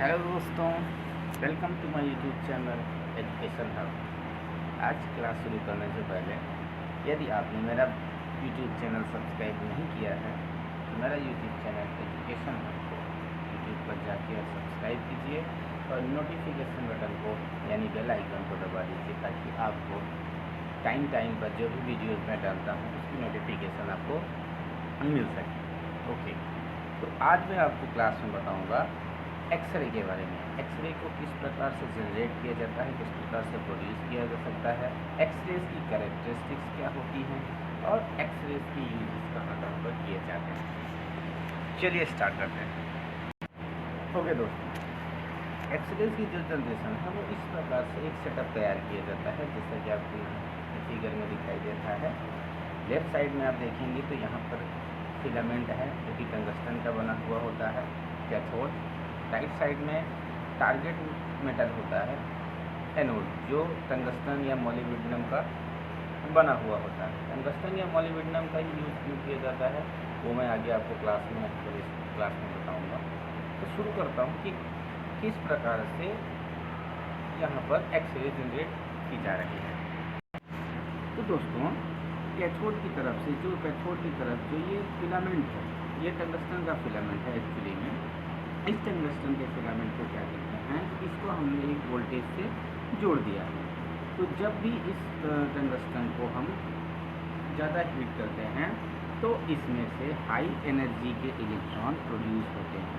Hello दोस्तों, welcome to my YouTube channel education hub. आज class शुरू करने से पहले यदि आपने मेरा यूट्यूब चैनल सब्सक्राइब नहीं किया है तो मेरा यूट्यूब चैनल एजुकेशन हब को यूट्यूब पर जाके सब्सक्राइब कीजिए और नोटिफिकेशन बटन को यानी बेल आइकन को दबा दीजिए ताकि आपको टाइम पर जो भी वीडियोज़ मैं डालता हूँ उसकी नोटिफिकेशन आपको मिल सके। ओके, तो आज मैं आपको क्लास में बताऊँगा एक्सरे के बारे में। एक्सरे को किस प्रकार से जनरेट किया जाता है, किस प्रकार से प्रोड्यूस किया जा सकता है, एक्सरेज की कैरेक्टरिस्टिक्स क्या होती हैं और एक्सरेज की यूजेस कहाँ कहाँ पर किए जाते हैं। चलिए स्टार्ट करते हैं। ओके दोस्तों, एक्सरेज की जो जनरेशन है वो इस प्रकार से एक सेटअप तैयार किया जाता है जैसा कि आपको फिगर में दिखाई देता है। लेफ्ट साइड में आप देखेंगे तो यहाँ पर फिलामेंट है जो कि टंगस्टन का बना हुआ होता है, कैथोड। राइट साइड में टारगेट मेटल होता है एनोड, जो टंगस्टन या मोलिब्डेनम का बना हुआ होता है। टंगस्टन या मोलिब्डेनम का ही यूज़ क्यों किया जाता है वो मैं आगे आपको क्लास में बताऊंगा। तो शुरू करता हूँ कि किस प्रकार से यहाँ पर एक्सरे जनरेट की जा रही है। तो दोस्तों, कैथोड की तरफ जो ये फिलामेंट है, ये टंगस्टन का फिलामेंट है एक्चुअली में। इस टंगस्टन के फिलामेंट को क्या करते हैं, इसको हमने एक वोल्टेज से जोड़ दिया है। तो जब भी इस टंगस्टन को हम ज़्यादा हीट करते हैं तो इसमें से हाई एनर्जी के इलेक्ट्रॉन प्रोड्यूस होते हैं,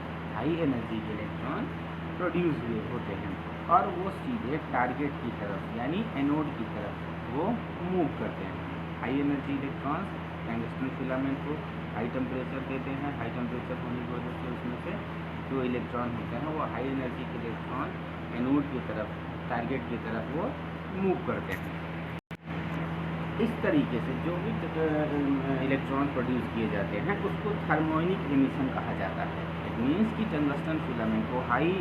हुए होते हैं और वो सीधे टारगेट की तरफ यानी एनोड की तरफ वो मूव करते हैं। High energy electrons tungsten filament को हाई टेम्परेचर देते हैं। हाई टेम्परेचर होने की वजह से उसमें से जो इलेक्ट्रॉन होते हैं वो हाई एनर्जी के इलेक्ट्रॉन एनोड की तरफ, टारगेट की तरफ वो मूव करते हैं। इस तरीके से जो भी इलेक्ट्रॉन प्रोड्यूस किए जाते हैं उसको थर्मोनिक एमिशन कहा जाता है। इट मीन्स कि टंगस्टन फिलामेंट को हाई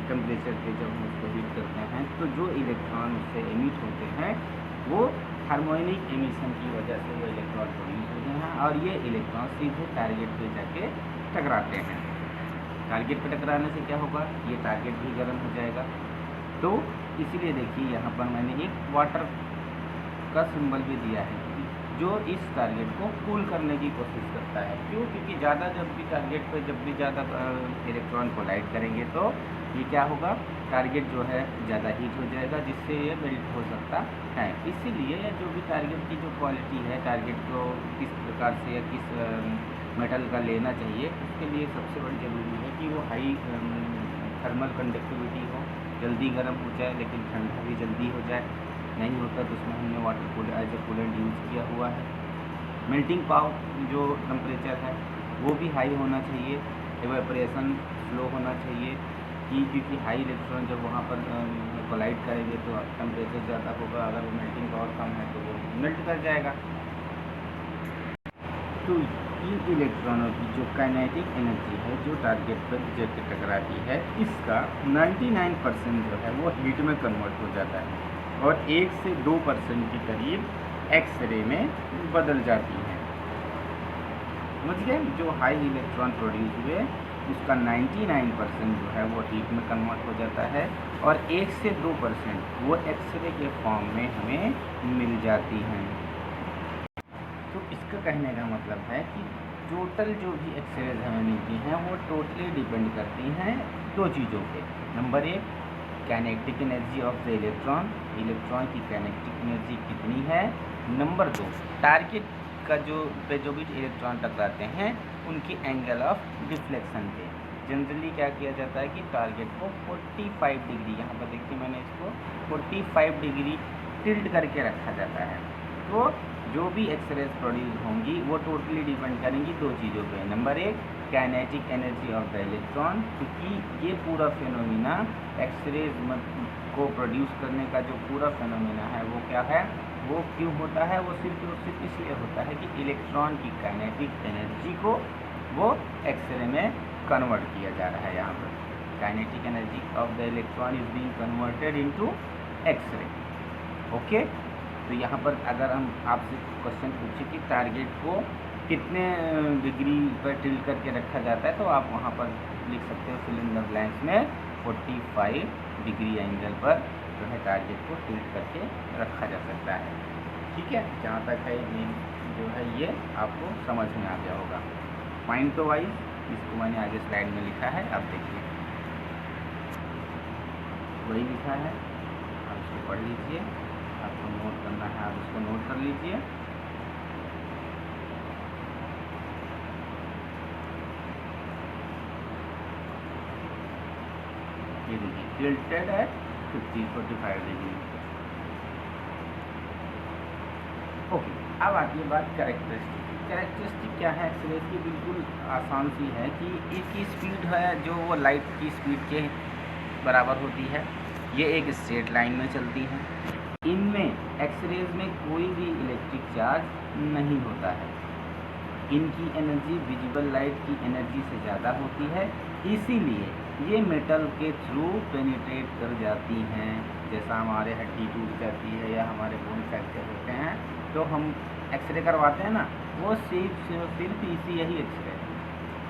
टेम्परेचर पे जब हम उसको हीट करते हैं तो जो इलेक्ट्रॉन उससे एमिट होते हैं वो हार्मोनिक एमिशन की वजह से वो इलेक्ट्रॉन प्रोड्यूस होते हैं और ये इलेक्ट्रॉन सीधे टारगेट पे जाके टकराते हैं। टारगेट पे टकराने से क्या होगा, ये टारगेट भी गर्म हो जाएगा। तो इसीलिए देखिए यहाँ पर मैंने एक वाटर का सिंबल भी दिया है जो इस टारगेट को कूल करने की कोशिश करता है। क्यों? क्योंकि ज़्यादा जब भी टारगेट पे ज़्यादा इलेक्ट्रॉन कोलाइड करेंगे तो ये क्या होगा, टारगेट जो है ज़्यादा हीट हो जाएगा जिससे ये मेल्ट हो सकता है। इसीलिए जो भी टारगेट की जो क्वालिटी है, टारगेट को किस प्रकार से या किस मेटल का लेना चाहिए, उसके लिए सबसे बड़ी ज़रूरी है कि वो हाई थर्मल कंडक्टिविटी हो, जल्दी गर्म हो जाए लेकिन ठंडा भी जल्दी हो जाए। नहीं होता तो उसमें हमने water cooler as a coolant use किया हुआ है। मेल्टिंग पावर जो टेम्परेचर है वो भी हाई होना चाहिए, एवेपोरेशन स्लो होना चाहिए क्योंकि हाई इलेक्ट्रॉन जब वहाँ पर कोलाइड करेंगे तो टेम्परेचर ज़्यादा होगा, अगर वो मेल्टिंग पावर कम है तो वो मेल्ट कर जाएगा। तो इन इलेक्ट्रॉनों की जो काइनेटिक एनर्जी है जो टारगेट पर जाके टकराती है, इसका 99% जो है वो हीट में कन्वर्ट हो जाता है और 1 से 2% के करीब एक्सरे में बदल जाती है। समझ गए? जो हाई इलेक्ट्रॉन प्रोड्यूस हुए उसका 99% जो है वो हीट में कन्वर्ट हो जाता है और 1 से 2% वो एक्सरे के फॉर्म में हमें मिल जाती हैं। तो इसका कहने का मतलब है कि टोटल जो भी एक्सरेज हमें मिलती हैं वो टोटली डिपेंड करती हैं दो चीज़ों पे। Number 1, kinetic energy of the electron की काइनेटिक एनर्जी कितनी है। नंबर 2, टारगेट का जो भी इलेक्ट्रॉन टकराते हैं उनकी एंगल ऑफ डिफ्लेक्शन पे। जनरली क्या किया जाता है कि टारगेट को 45 डिग्री, यहाँ पर देखिए मैंने इसको 45 डिग्री टिल्ट करके रखा जाता है। तो जो भी एक्सरेज प्रोड्यूस होंगी वो टोटली डिपेंड करेंगी दो चीज़ों पे। Number 1, kinetic energy of the electron, क्योंकि ये पूरा फिनोमिना एक्सरेज को प्रोड्यूस करने का जो पूरा फिनोमिना है वो क्या है, वो क्यों होता है, वो सिर्फ और सिर्फ इसलिए होता है कि इलेक्ट्रॉन की काइनेटिक एनर्जी को वो एक्सरे में कन्वर्ट किया जा रहा है। यहाँ पर kinetic energy of the electron is being converted into X-ray. Okay, तो यहाँ पर अगर हम आपसे क्वेश्चन पूछे कि टारगेट को कितने डिग्री पर टिल्ट करके रखा जाता है तो आप वहाँ पर लिख सकते हो फिल इन द ब्लैंक्स में 45 डिग्री एंगल पर जो है टारगेट को टिल्ट करके रखा जा सकता है। ठीक है, जहाँ तक है मेन जो है ये आपको समझ में आ गया होगा। पॉइंट वाइज इसको मैंने आगे स्लाइड में लिखा है, आप देखिए वही लिखा है, आप इसको पढ़ लीजिए, आपको नोट करना है आप इसको नोट कर लीजिए। ये देखिए टिल्टेड एट 45 डिग्री। ओके, अब आती है बात कैरेक्टरिस्टिक। कैरेक्टरिस्टिक क्या है एक्सरे की? बिल्कुल आसान सी है कि इसकी स्पीड है जो वो लाइट की स्पीड के बराबर होती है। ये एक स्ट्रेट लाइन में चलती है। इनमें एक्सरेज में कोई भी इलेक्ट्रिक चार्ज नहीं होता है। इनकी एनर्जी विजिबल लाइट की एनर्जी से ज़्यादा होती है, इसीलिए ये मेटल के थ्रू पेनिट्रेट कर जाती हैं। जैसा हमारे हड्डी टूट जाती है या हमारे बोन फ्रैक्चर होते हैं तो हम एक्सरे करवाते हैं ना, वो सिर्फ इसी यही एक्सरे है,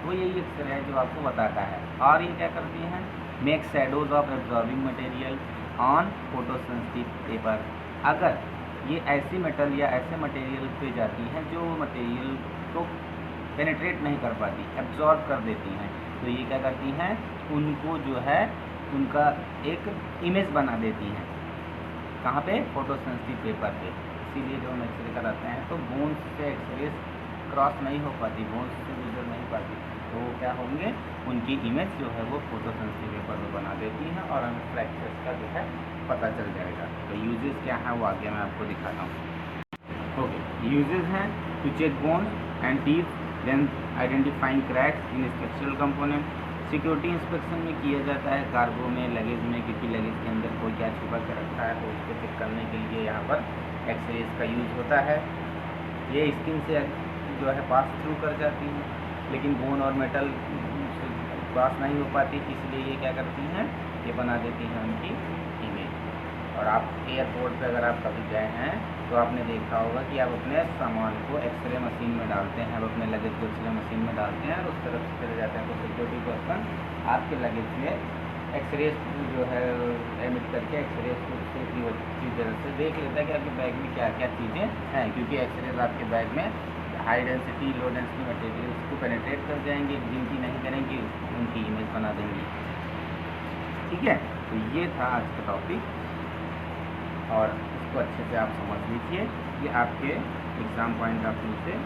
वो यही एक्सरे है जो आपको बताता है। और ये क्या करती हैं? Make shadows of absorbing material on photosensitive paper. अगर ये ऐसी मेटल या ऐसे मटेरियल पे जाती हैं जो मटेरियल को पेनिट्रेट नहीं कर पाती, एब्जॉर्ब कर देती हैं, तो ये क्या करती हैं? उनको जो है उनका एक इमेज बना देती हैं। कहाँ पे? फोटोसेंसिटिव पेपर पे। इसीलिए जो हम एक्सरे कराते हैं तो बोन्स से एक्सरे क्रॉस नहीं हो पाती, बोन्स से गुजर नहीं पाती, तो वो क्या होंगे? उनकी इमेज जो है वो फोटोसेंसिटिव पेपर में बना देती हैं और हमें फ्रैक्चर्स का जो है पता चल जाएगा। तो यूजेस क्या है वो आगे मैं आपको दिखाता हूँ। ओके, यूजेस हैं to check bones and teeth, then identifying cracks in structural component. Security inspection में किया जाता है कार्गो में, लगेज में, क्योंकि लगेज के अंदर कोई क्या छुपा के रखा है तो उसको चेक करने के लिए यहाँ पर एक्सरेज का यूज़ होता है। ये स्किन से जो है पास थ्रू कर जाती हैं, लेकिन बोन और मेटल पास नहीं हो पाती, इसलिए ये क्या करती हैं? ये बना देती हैं उनकी इमेज। और आप एयरपोर्ट पे अगर आप कभी गए हैं तो आपने देखा होगा कि आप अपने सामान को एक्सरे मशीन में डालते हैं, आप अपने लगेज को एक्सरे मशीन में डालते हैं और उस तरफ से चले जाते हैं, तो सिक्योरिटी पर्सन आपके लगेज में एक्सरे जो है एमिट करके एक्सरे को की तरह से देख लेता है कि आपके बैग में क्या क्या चीज़ें हैं, क्योंकि एक्सरेज आपके बैग में high density low density materials को पेनिट्रेट कर जाएंगे, जिनकी नहीं करेंगी उनकी इमेज बना देंगी। ठीक है, तो ये था आज का टॉपिक और इसको अच्छे से आप समझ लीजिए, ये आपके एग्ज़ाम पॉइंट ऑफ व्यू से